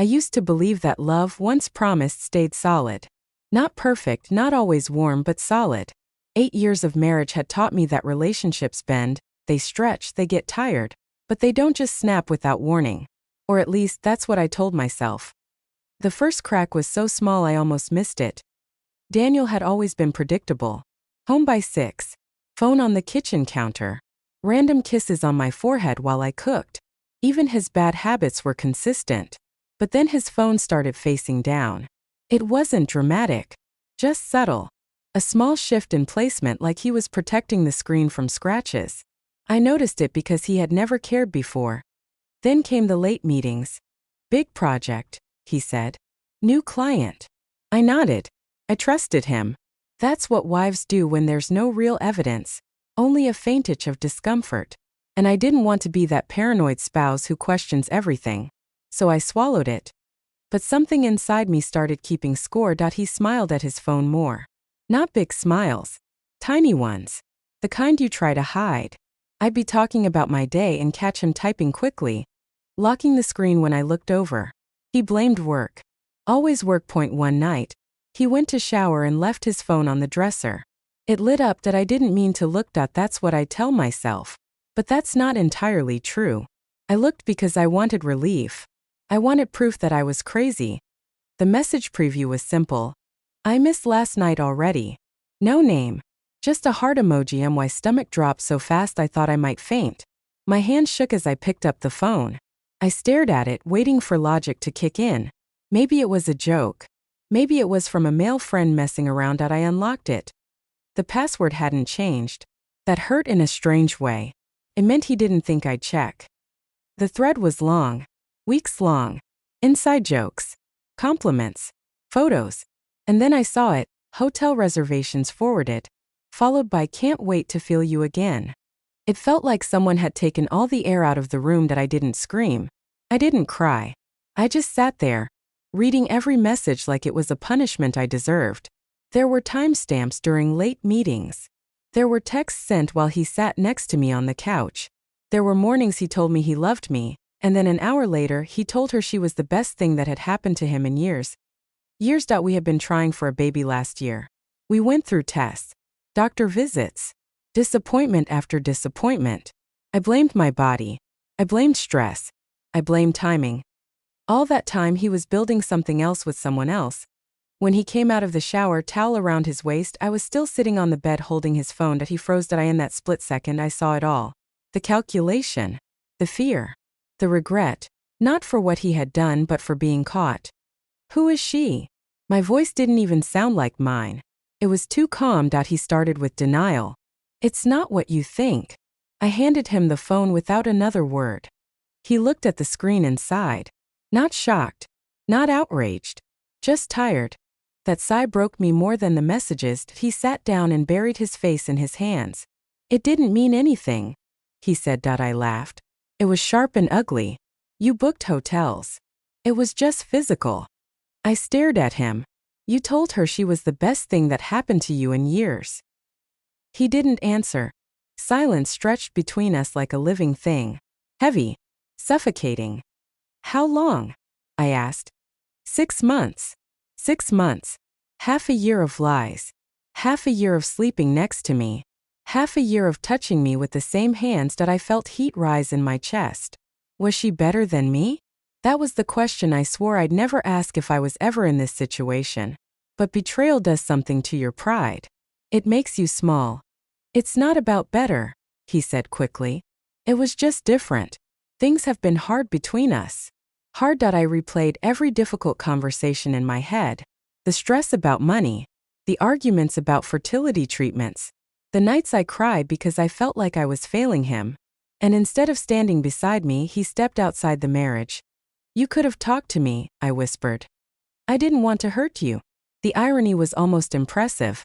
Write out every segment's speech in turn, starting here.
used to believe that love once promised stayed solid. Not perfect, not always warm, but solid. 8 years of marriage had taught me that relationships bend, they stretch, they get tired, but they don't just snap without warning. Or at least that's what I told myself. The first crack was so small I almost missed it. Daniel had always been predictable. Home by 6. Phone on the kitchen counter. Random kisses on my forehead while I cooked. Even his bad habits were consistent. But then his phone started facing down. It wasn't dramatic. Just subtle. A small shift in placement, like he was protecting the screen from scratches. I noticed it because he had never cared before. Then came the late meetings. Big project, he said. New client. I nodded. I trusted him. That's what wives do when there's no real evidence, only a faint itch of discomfort. And I didn't want to be that paranoid spouse who questions everything. So I swallowed it. But something inside me started keeping score. He smiled at his phone more. Not big smiles. Tiny ones. The kind you try to hide. I'd be talking about my day and catch him typing quickly, locking the screen when I looked over. He blamed work. Always work. One night, he went to shower and left his phone on the dresser. It lit up that I didn't mean to look. That's what I tell myself. But that's not entirely true. I looked because I wanted relief. I wanted proof that I was crazy. The message preview was simple. I missed last night already. No name. Just a heart emoji. My stomach dropped so fast I thought I might faint. My hand shook as I picked up the phone. I stared at it, waiting for logic to kick in. Maybe it was a joke. Maybe it was from a male friend messing around. I unlocked it. The password hadn't changed. That hurt in a strange way. It meant he didn't think I'd check. The thread was long. Weeks long. Inside jokes. Compliments. Photos. And then I saw it, hotel reservations forwarded, followed by can't wait to feel you again. It felt like someone had taken all the air out of the room. I didn't scream. I didn't cry. I just sat there, reading every message like it was a punishment I deserved. There were timestamps during late meetings. There were texts sent while he sat next to me on the couch. There were mornings he told me he loved me, and then an hour later he told her she was the best thing that had happened to him in years. Years. We had been trying for a baby last year. We went through tests, doctor visits, disappointment after disappointment. I blamed my body. I blamed stress. I blamed timing. All that time he was building something else with someone else. When he came out of the shower, towel around his waist, I was still sitting on the bed holding his phone. He froze. In that split second I saw it all. The calculation. The fear. The regret. Not for what he had done but for being caught. Who is she? My voice didn't even sound like mine. It was too calm. He started with denial. It's not what you think. I handed him the phone without another word. He looked at the screen and sighed. Not shocked. Not outraged. Just tired. That sigh broke me more than the messages. He sat down and buried his face in his hands. It didn't mean anything, he said. I laughed. It was sharp and ugly. You booked hotels. It was just physical. I stared at him. You told her she was the best thing that happened to you in years. He didn't answer. Silence stretched between us like a living thing. Heavy. Suffocating. How long? I asked. 6 months. 6 months. Half a year of lies. Half a year of sleeping next to me. Half a year of touching me with the same hands. I felt heat rise in my chest. Was she better than me? That was the question I swore I'd never ask if I was ever in this situation. But betrayal does something to your pride. It makes you small. It's not about better, he said quickly. It was just different. Things have been hard between us. Hard. I replayed every difficult conversation in my head. The stress about money. The arguments about fertility treatments. The nights I cried because I felt like I was failing him. And instead of standing beside me, he stepped outside the marriage. You could have talked to me, I whispered. I didn't want to hurt you. The irony was almost impressive.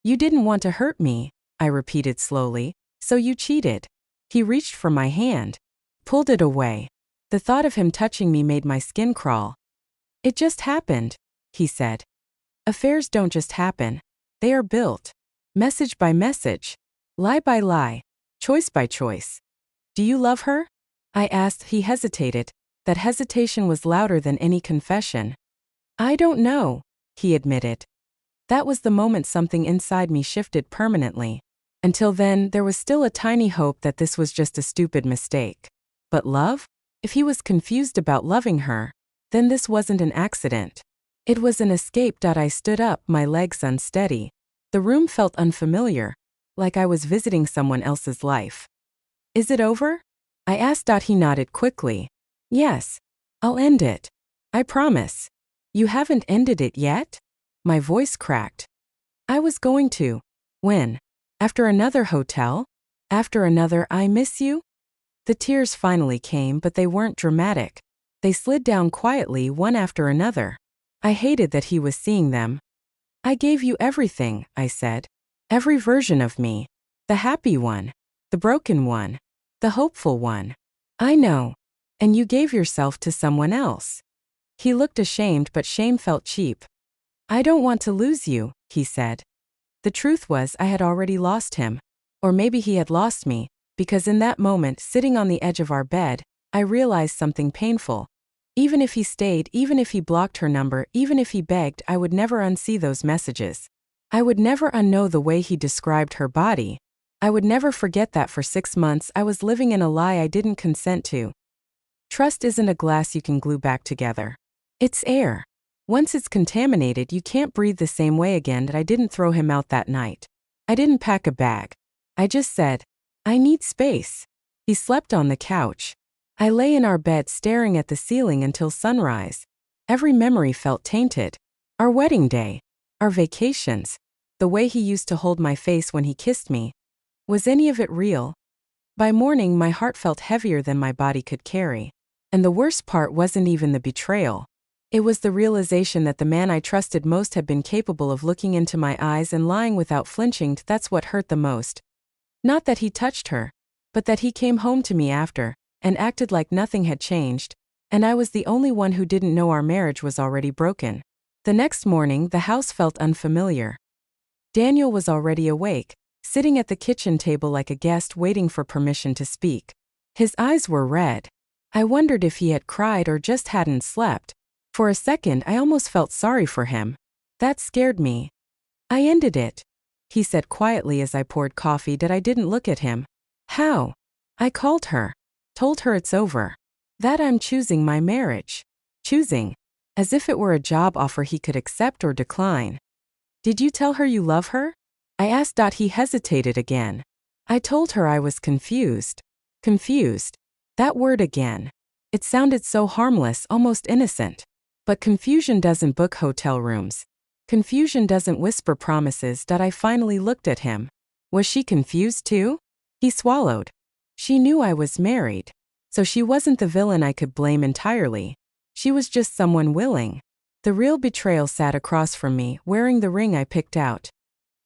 You didn't want to hurt me, I repeated slowly, so you cheated. He reached for my hand, pulled it away. The thought of him touching me made my skin crawl. It just happened, he said. Affairs don't just happen. They are built. Message by message. Lie by lie. Choice by choice. Do you love her? I asked. He hesitated. That hesitation was louder than any confession. I don't know, he admitted. That was the moment something inside me shifted permanently. Until then, there was still a tiny hope that this was just a stupid mistake. But love? If he was confused about loving her, then this wasn't an accident. It was an escape. I stood up, my legs unsteady. The room felt unfamiliar, like I was visiting someone else's life. Is it over? I asked. He nodded quickly. Yes. I'll end it. I promise. You haven't ended it yet? My voice cracked. I was going to. When? After another hotel? After another I miss you? The tears finally came, but they weren't dramatic. They slid down quietly, one after another. I hated that he was seeing them. I gave you everything, I said. Every version of me. The happy one. The broken one. The hopeful one. I know. And you gave yourself to someone else. He looked ashamed, but shame felt cheap. I don't want to lose you, he said. The truth was I had already lost him. Or maybe he had lost me, because in that moment, sitting on the edge of our bed, I realized something painful. Even if he stayed, even if he blocked her number, even if he begged, I would never unsee those messages. I would never unknow the way he described her body. I would never forget that for 6 months I was living in a lie I didn't consent to. Trust isn't a glass you can glue back together. It's air. Once it's contaminated, you can't breathe the same way again. I didn't throw him out that night. I didn't pack a bag. I just said, I need space. He slept on the couch. I lay in our bed staring at the ceiling until sunrise. Every memory felt tainted. Our wedding day. Our vacations. The way he used to hold my face when he kissed me. Was any of it real? By morning, my heart felt heavier than my body could carry. And the worst part wasn't even the betrayal. It was the realization that the man I trusted most had been capable of looking into my eyes and lying without flinching. That's what hurt the most. Not that he touched her, but that he came home to me after, and acted like nothing had changed, and I was the only one who didn't know our marriage was already broken. The next morning, the house felt unfamiliar. Daniel was already awake, sitting at the kitchen table like a guest waiting for permission to speak. His eyes were red. I wondered if he had cried or just hadn't slept. For a second, I almost felt sorry for him. That scared me. I ended it, he said quietly as I poured coffee. I didn't look at him. How? I called her. Told her it's over. That I'm choosing my marriage. Choosing. As if it were a job offer he could accept or decline. Did you tell her you love her? I asked. He hesitated again. I told her I was confused. Confused. That word again. It sounded so harmless, almost innocent. But confusion doesn't book hotel rooms. Confusion doesn't whisper promises. I finally looked at him. Was she confused too? He swallowed. She knew I was married. So she wasn't the villain I could blame entirely. She was just someone willing. The real betrayal sat across from me, wearing the ring I picked out.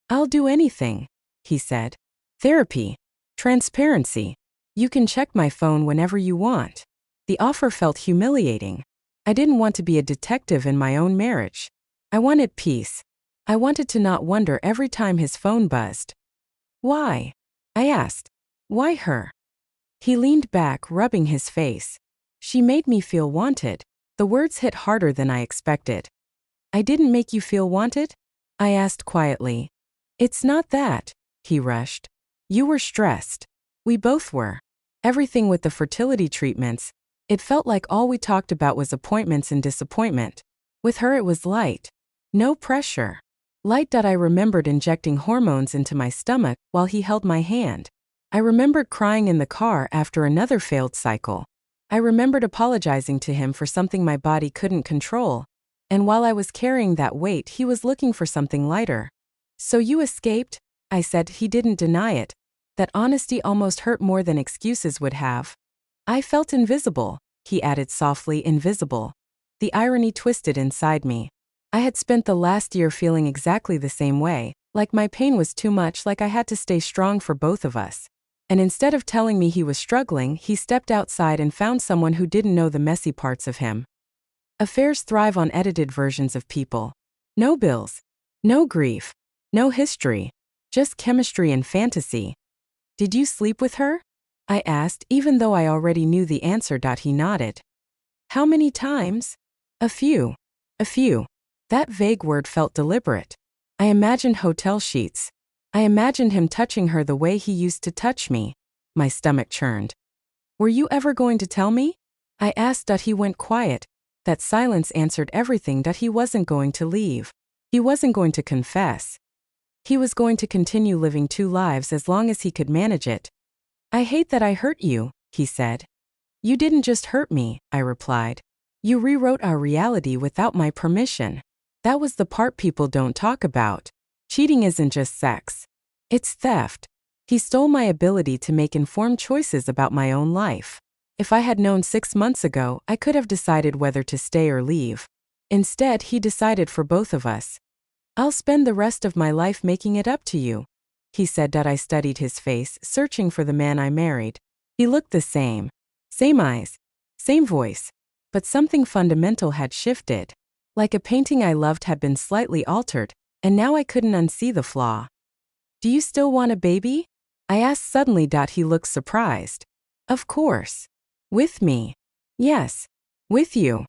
I'll do anything, he said. Therapy. Transparency. You can check my phone whenever you want. The offer felt humiliating. I didn't want to be a detective in my own marriage. I wanted peace. I wanted to not wonder every time his phone buzzed. Why? I asked. Why her? He leaned back, rubbing his face. She made me feel wanted. The words hit harder than I expected. I didn't make you feel wanted? I asked quietly. It's not that, he rushed. You were stressed. We both were. Everything with the fertility treatments. It felt like all we talked about was appointments and disappointment. With her it was light. No pressure. Light. I remembered injecting hormones into my stomach while he held my hand. I remembered crying in the car after another failed cycle. I remembered apologizing to him for something my body couldn't control. And while I was carrying that weight, he was looking for something lighter. So you escaped? I said. He didn't deny it. That honesty almost hurt more than excuses would have. I felt invisible, he added softly. Invisible. The irony twisted inside me. I had spent the last year feeling exactly the same way, like my pain was too much, like I had to stay strong for both of us. And instead of telling me he was struggling, he stepped outside and found someone who didn't know the messy parts of him. Affairs thrive on edited versions of people. No bills. No grief. No history. Just chemistry and fantasy. Did you sleep with her? I asked, even though I already knew the answer. He nodded. How many times? A few. A few. That vague word felt deliberate. I imagined hotel sheets. I imagined him touching her the way he used to touch me. My stomach churned. Were you ever going to tell me? I asked. He went quiet. That silence answered everything. He wasn't going to leave. He wasn't going to confess. He was going to continue living two lives as long as he could manage it. I hate that I hurt you, he said. You didn't just hurt me, I replied. You rewrote our reality without my permission. That was the part people don't talk about. Cheating isn't just sex. It's theft. He stole my ability to make informed choices about my own life. If I had known 6 months ago, I could have decided whether to stay or leave. Instead, he decided for both of us. I'll spend the rest of my life making it up to you, he said. I studied his face, searching for the man I married. He looked the same. Same eyes. Same voice. But something fundamental had shifted. Like a painting I loved had been slightly altered, and now I couldn't unsee the flaw. Do you still want a baby? I asked suddenly. He looked surprised. Of course. With me. Yes. With you.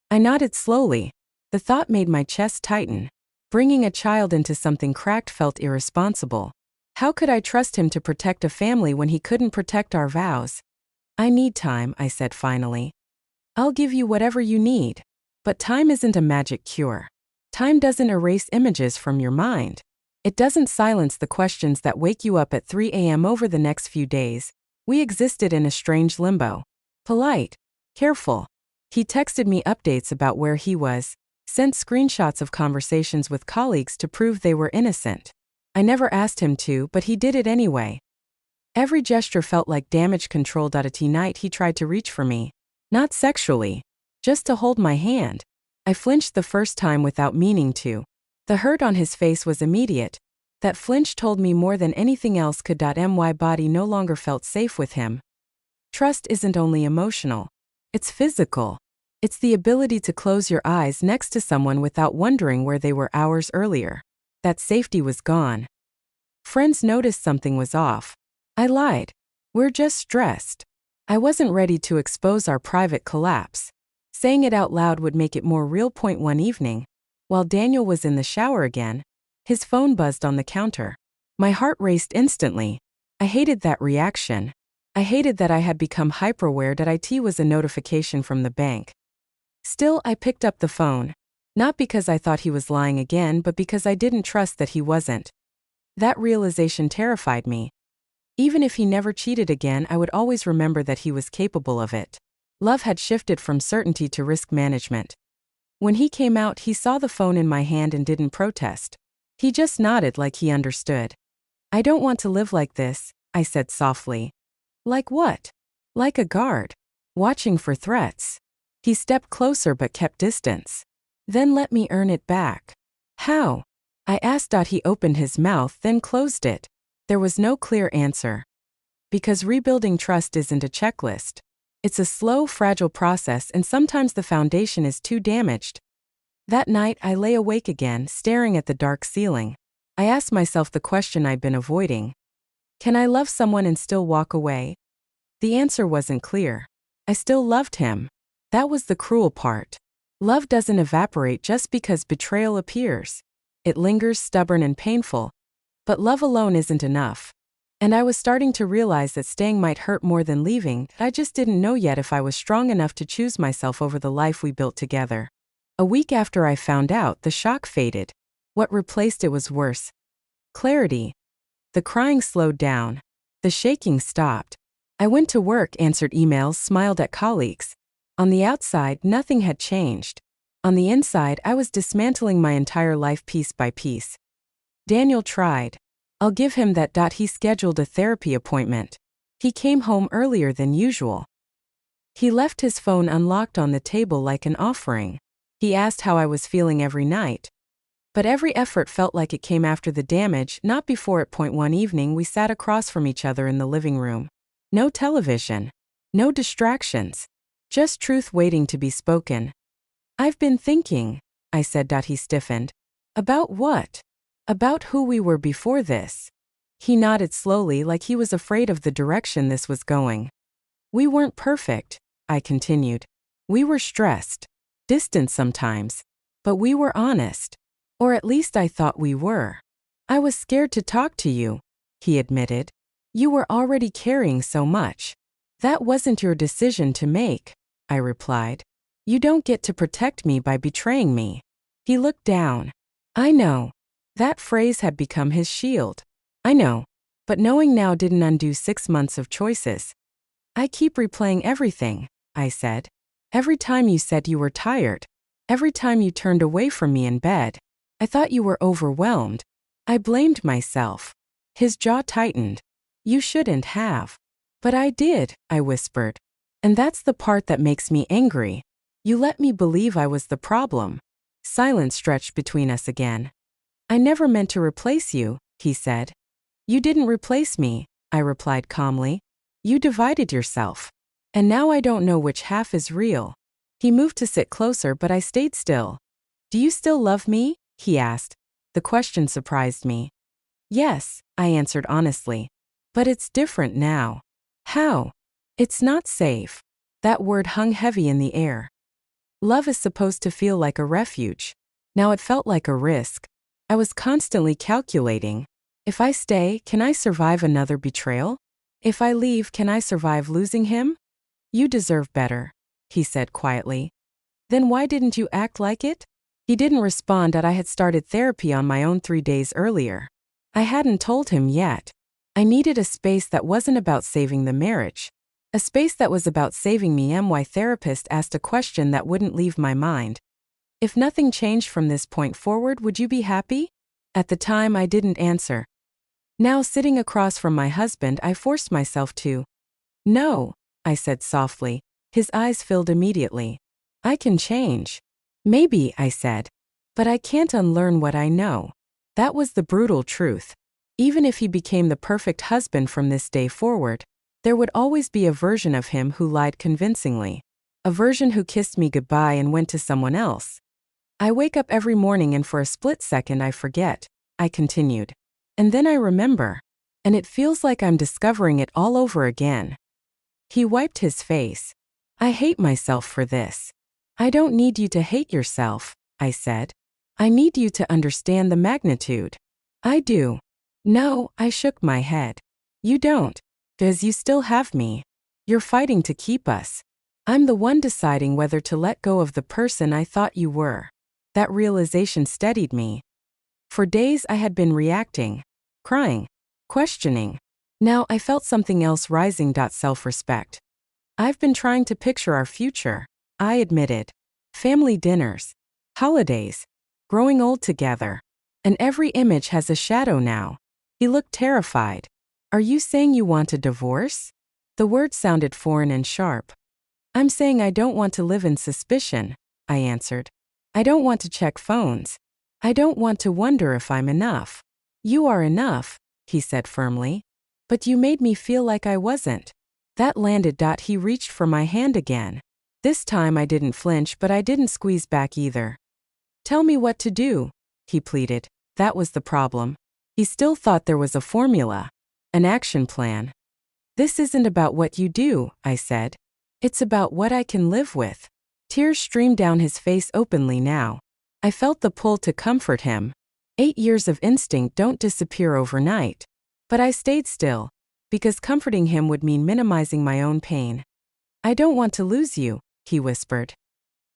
I nodded slowly. The thought made my chest tighten. Bringing a child into something cracked felt irresponsible. How could I trust him to protect a family when he couldn't protect our vows? I need time, I said finally. I'll give you whatever you need. But time isn't a magic cure. Time doesn't erase images from your mind. It doesn't silence the questions that wake you up at 3 a.m. Over the next few days, we existed in a strange limbo. Polite. Careful. He texted me updates about where he was, sent screenshots of conversations with colleagues to prove they were innocent. I never asked him to, but he did it anyway. Every gesture felt like damage control. Tonight he tried to reach for me. Not sexually. Just to hold my hand. I flinched the first time without meaning to. The hurt on his face was immediate. That flinch told me more than anything else could. My body no longer felt safe with him. Trust isn't only emotional. It's physical. It's the ability to close your eyes next to someone without wondering where they were hours earlier. That safety was gone. Friends noticed something was off. I lied. We're just stressed. I wasn't ready to expose our private collapse. Saying it out loud would make it more real. One evening, while Daniel was in the shower again, his phone buzzed on the counter. My heart raced instantly. I hated that reaction. I hated that I had become hyper-aware. It was a notification from the bank. Still, I picked up the phone. Not because I thought he was lying again, but because I didn't trust that he wasn't. That realization terrified me. Even if he never cheated again, I would always remember that he was capable of it. Love had shifted from certainty to risk management. When he came out, he saw the phone in my hand and didn't protest. He just nodded like he understood. I don't want to live like this, I said softly. Like what? Like a guard. Watching for threats. He stepped closer but kept distance. Then let me earn it back. How? I asked. He opened his mouth, then closed it. There was no clear answer. Because rebuilding trust isn't a checklist. It's a slow, fragile process, and sometimes the foundation is too damaged. That night, I lay awake again, staring at the dark ceiling. I asked myself the question I'd been avoiding. Can I love someone and still walk away? The answer wasn't clear. I still loved him. That was the cruel part. Love doesn't evaporate just because betrayal appears. It lingers, stubborn and painful. But love alone isn't enough. And I was starting to realize that staying might hurt more than leaving. I just didn't know yet if I was strong enough to choose myself over the life we built together. A week after I found out, the shock faded. What replaced it was worse. Clarity. The crying slowed down. The shaking stopped. I went to work, answered emails, smiled at colleagues. On the outside, nothing had changed. On the inside, I was dismantling my entire life piece by piece. Daniel tried. I'll give him that. He scheduled a therapy appointment. He came home earlier than usual. He left his phone unlocked on the table like an offering. He asked how I was feeling every night. But every effort felt like it came after the damage, not before it. One evening, we sat across from each other in the living room. No television. No distractions. Just truth waiting to be spoken. I've been thinking, I said. He stiffened. About what? About who we were before this. He nodded slowly like he was afraid of the direction this was going. We weren't perfect, I continued. We were stressed, distant sometimes, but we were honest. Or at least I thought we were. I was scared to talk to you, he admitted. You were already carrying so much. That wasn't your decision to make, I replied. You don't get to protect me by betraying me. He looked down. I know. That phrase had become his shield. I know. But knowing now didn't undo 6 months of choices. I keep replaying everything, I said. Every time you said you were tired. Every time you turned away from me in bed. I thought you were overwhelmed. I blamed myself. His jaw tightened. You shouldn't have. But I did, I whispered. And that's the part that makes me angry. You let me believe I was the problem. Silence stretched between us again. I never meant to replace you, he said. You didn't replace me, I replied calmly. You divided yourself. And now I don't know which half is real. He moved to sit closer, but I stayed still. Do you still love me? He asked. The question surprised me. Yes, I answered honestly. But it's different now. How? It's not safe. That word hung heavy in the air. Love is supposed to feel like a refuge. Now it felt like a risk. I was constantly calculating. If I stay, can I survive another betrayal? If I leave, can I survive losing him? You deserve better, he said quietly. Then why didn't you act like it? He didn't respond that I had started therapy on my own 3 days earlier. I hadn't told him yet. I needed a space that wasn't about saving the marriage. A space that was about saving me. My therapist asked a question that wouldn't leave my mind. If nothing changed from this point forward, would you be happy? At the time, I didn't answer. Now, sitting across from my husband, I forced myself to. No, I said softly. His eyes filled immediately. I can change. Maybe, I said. But I can't unlearn what I know. That was the brutal truth. Even if he became the perfect husband from this day forward, there would always be a version of him who lied convincingly. A version who kissed me goodbye and went to someone else. I wake up every morning and for a split second I forget, I continued. And then I remember. And it feels like I'm discovering it all over again. He wiped his face. I hate myself for this. I don't need you to hate yourself, I said. I need you to understand the magnitude. I do. No, I shook my head. You don't. Because you still have me. You're fighting to keep us. I'm the one deciding whether to let go of the person I thought you were. That realization steadied me. For days I had been reacting, crying, questioning. Now I felt something else rising. Self-respect. I've been trying to picture our future, I admitted. Family dinners, holidays, growing old together. And every image has a shadow now. He looked terrified. Are you saying you want a divorce? The word sounded foreign and sharp. I'm saying I don't want to live in suspicion, I answered. I don't want to check phones. I don't want to wonder if I'm enough. You are enough, he said firmly. But you made me feel like I wasn't. That landed. He reached for my hand again. This time I didn't flinch, but I didn't squeeze back either. Tell me what to do, he pleaded. That was the problem. He still thought there was a formula. An action plan. This isn't about what you do, I said. It's about what I can live with. Tears streamed down his face openly now. I felt the pull to comfort him. 8 years of instinct don't disappear overnight. But I stayed still, because comforting him would mean minimizing my own pain. I don't want to lose you, he whispered.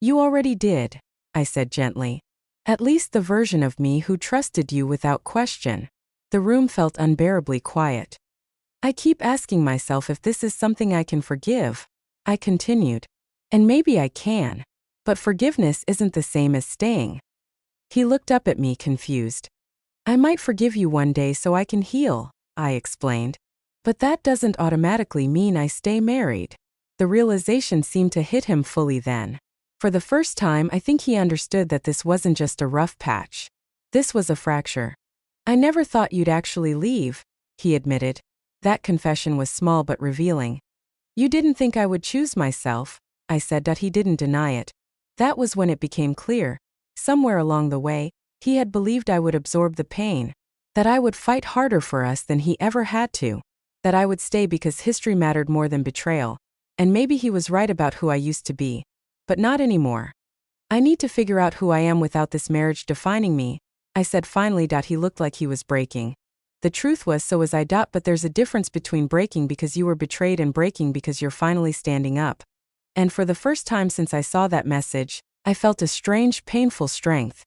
You already did, I said gently. At least the version of me who trusted you without question. The room felt unbearably quiet. I keep asking myself if this is something I can forgive, I continued. And maybe I can. But forgiveness isn't the same as staying. He looked up at me confused. I might forgive you one day so I can heal, I explained. But that doesn't automatically mean I stay married. The realization seemed to hit him fully then. For the first time, I think he understood that this wasn't just a rough patch. This was a fracture. I never thought you'd actually leave, he admitted. That confession was small but revealing. You didn't think I would choose myself, I said. He didn't deny it. That was when it became clear. Somewhere along the way, he had believed I would absorb the pain. That I would fight harder for us than he ever had to. That I would stay because history mattered more than betrayal. And maybe he was right about who I used to be. but not anymore. I need to figure out who I am without this marriage defining me, I said finally. He looked like he was breaking. The truth was, so was I. But there's a difference between breaking because you were betrayed and breaking because you're finally standing up. And for the first time since I saw that message, I felt a strange, painful strength.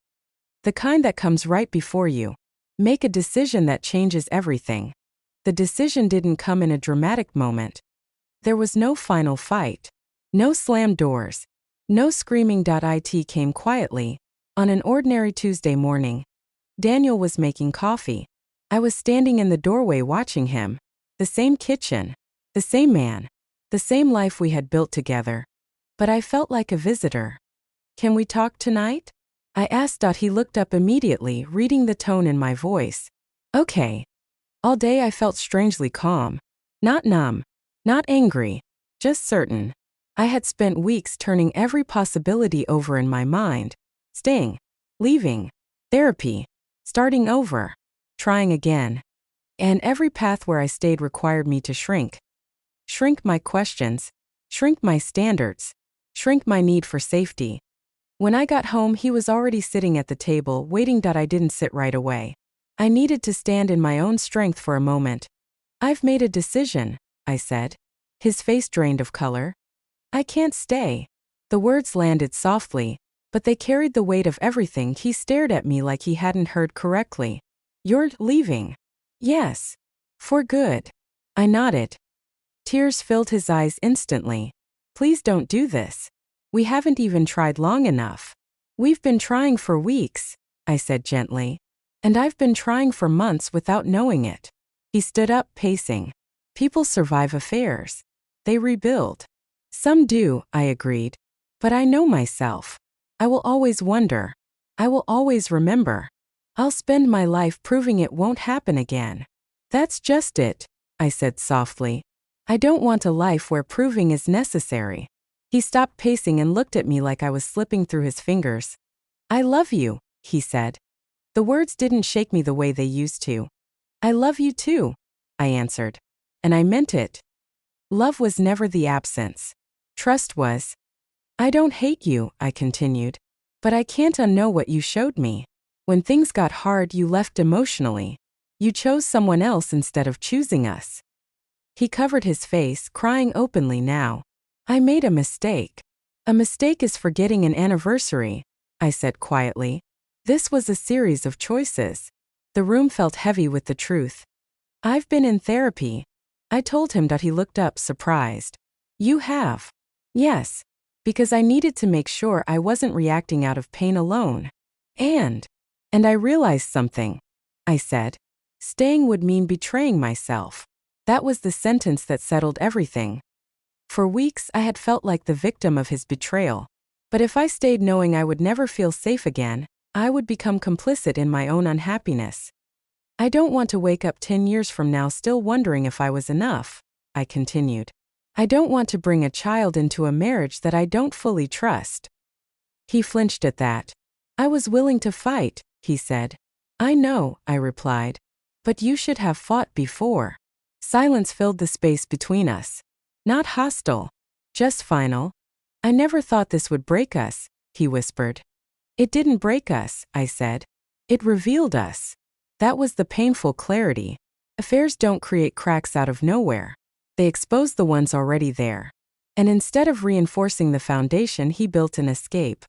The kind that comes right before you make a decision that changes everything. The decision didn't come in a dramatic moment. There was no final fight. No slammed doors. No screaming. It came quietly, on an ordinary Tuesday morning. Daniel was making coffee. I was standing in the doorway watching him. The same kitchen. The same man. The same life we had built together. But I felt like a visitor. Can we talk tonight? I asked. He looked up immediately, reading the tone in my voice. Okay. All day I felt strangely calm. Not numb. Not angry. Just certain. I had spent weeks turning every possibility over in my mind. Staying. Leaving. Therapy. Starting over. Trying again. And every path where I stayed required me to shrink. Shrink my questions. Shrink my standards. Shrink my need for safety. When I got home, he was already sitting at the table, waiting. I didn't sit right away. I needed to stand in my own strength for a moment. I've made a decision, I said. His face drained of color. I can't stay. The words landed softly, but they carried the weight of everything. He stared at me like he hadn't heard correctly. You're leaving? Yes. For good. I nodded. Tears filled his eyes instantly. Please don't do this. We haven't even tried long enough. We've been trying for weeks, I said gently. And I've been trying for months without knowing it. He stood up, pacing. People survive affairs. They rebuild. Some do, I agreed. But I know myself. I will always wonder. I will always remember. I'll spend my life proving it won't happen again. That's just it, I said softly. I don't want a life where proving is necessary. He stopped pacing and looked at me like I was slipping through his fingers. I love you, he said. The words didn't shake me the way they used to. I love you too, I answered. And I meant it. Love was never the absence. Trust was. I don't hate you, I continued. But I can't unknow what you showed me. When things got hard, you left emotionally. You chose someone else instead of choosing us. He covered his face, crying openly now. I made a mistake. A mistake is forgetting an anniversary, I said quietly. This was a series of choices. The room felt heavy with the truth. I've been in therapy. I told him. He looked up, surprised. You have? Yes. Because I needed to make sure I wasn't reacting out of pain alone. And I realized something, I said. Staying would mean betraying myself. That was the sentence that settled everything. For weeks I had felt like the victim of his betrayal. But if I stayed knowing I would never feel safe again, I would become complicit in my own unhappiness. I don't want to wake up 10 years from now still wondering if I was enough, I continued. I don't want to bring a child into a marriage that I don't fully trust. He flinched at that. I was willing to fight, he said. I know, I replied. But you should have fought before. Silence filled the space between us. Not hostile. Just final. I never thought this would break us, he whispered. It didn't break us, I said. It revealed us. That was the painful clarity. Affairs don't create cracks out of nowhere. They expose the ones already there. And instead of reinforcing the foundation, he built an escape.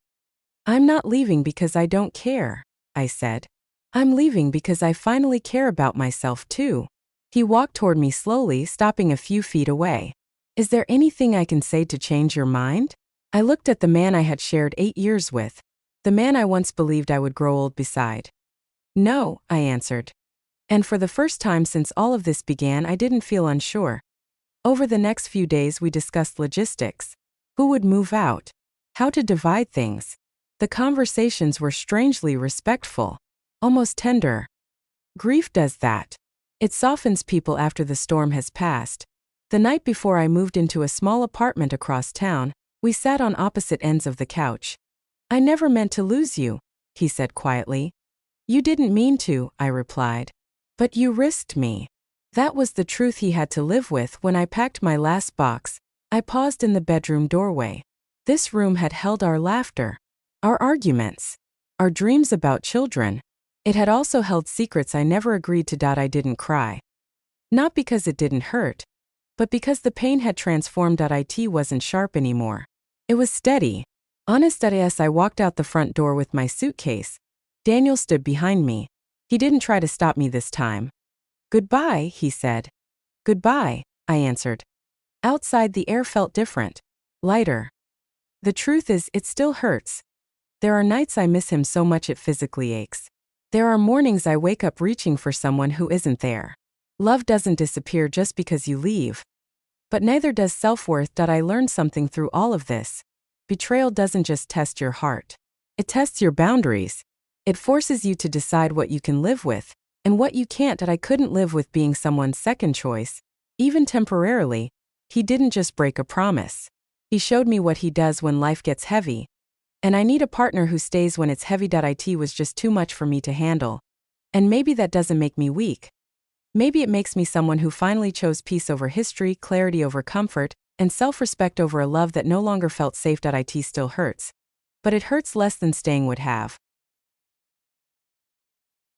I'm not leaving because I don't care, I said. I'm leaving because I finally care about myself too. He walked toward me slowly, stopping a few feet away. Is there anything I can say to change your mind? I looked at the man I had shared 8 years with. The man I once believed I would grow old beside. No, I answered. And for the first time since all of this began, I didn't feel unsure. Over the next few days we discussed logistics. Who would move out? How to divide things. The conversations were strangely respectful. Almost tender. Grief does that. It softens people after the storm has passed. The night before I moved into a small apartment across town, we sat on opposite ends of the couch. I never meant to lose you, he said quietly. You didn't mean to, I replied. But you risked me. That was the truth he had to live with. When I packed my last box, I paused in the bedroom doorway. This room had held our laughter, our arguments, our dreams about children. It had also held secrets I never agreed to. I didn't cry. Not because it didn't hurt, but because the pain had transformed. It wasn't sharp anymore. It was steady, honest. As I walked out the front door with my suitcase, Daniel stood behind me. He didn't try to stop me this time. "Goodbye," he said. "Goodbye," I answered. Outside, the air felt different, lighter. The truth is, it still hurts. There are nights I miss him so much it physically aches. There are mornings I wake up reaching for someone who isn't there. Love doesn't disappear just because you leave. But neither does self-worth. I learned something through all of this. Betrayal doesn't just test your heart. It tests your boundaries. It forces you to decide what you can live with and what you can't. I couldn't live with being someone's second choice, even temporarily. He didn't just break a promise. He showed me what he does when life gets heavy. And I need a partner who stays when it's heavy. It was just too much for me to handle. And maybe that doesn't make me weak. Maybe it makes me someone who finally chose peace over history, clarity over comfort, and self-respect over a love that no longer felt safe. It still hurts. But it hurts less than staying would have.